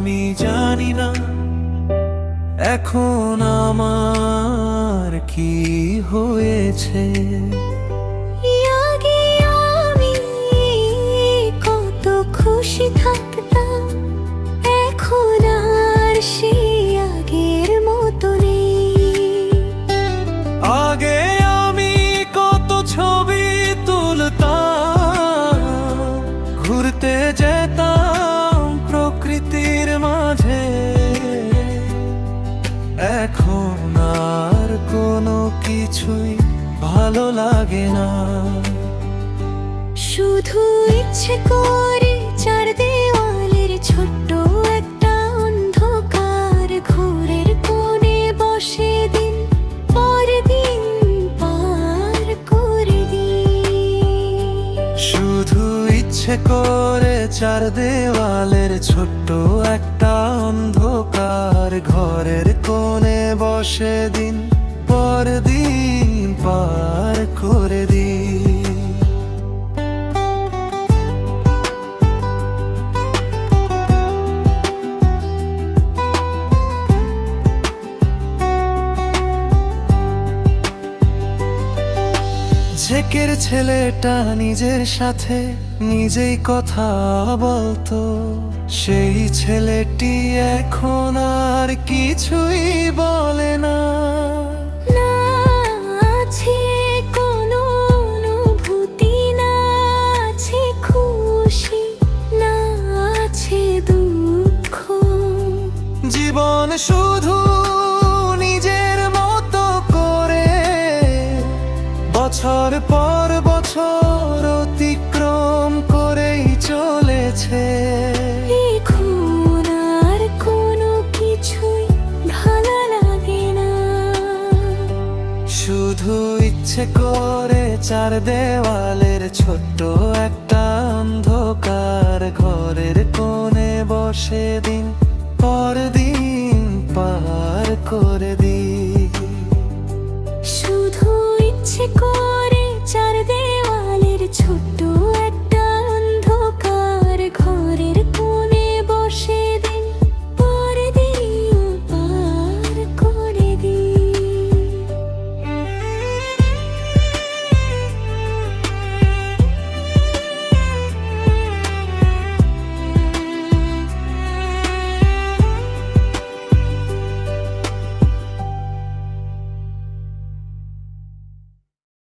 আমি জানি না এখন আমার কি হয়েছে। আগে আমি কত খুশি থাকতাম, এখন আর সে আগের মতো নেই। আগে আমি কত ছবি তুলতাম, ঘুরতে যেতাম প্রকৃতির মাঝে, এখন আর কোনো কিছুই ভালো লাগে না। শুধু ইচ্ছে করে চার দেওয়ালের ছোট্ট একটা অন্ধকার ঘরের কোণে বসে দিন পর দিন পার করে দিই। শুধু ইচ্ছে করে চার দেওয়ালের ছোট্ট একটা অন্ধকার ঘরের কোণে বসে দিন পর দিন পার করে দিই। ঝেকের ছেলেটা নিজের সাথে নিজেই কথা বলতো, সেই ছেলেটি এখন আর কিছুই বলে না। না আছে কোনো অনুভূতি, না আছে খুশি, না আছে দুঃখ। জীবন শুধু নিজের মতো করে বছর পর বছর অতিক্রম করেই চলেছে। এখন আর কোনো কিছুই ভালো লাগে না। শুধু ইচ্ছে করে চার দেওয়ালের ছোট্ট একটা অন্ধকার ঘরের কোণে বসে দিন পর দিন পার করে দিন।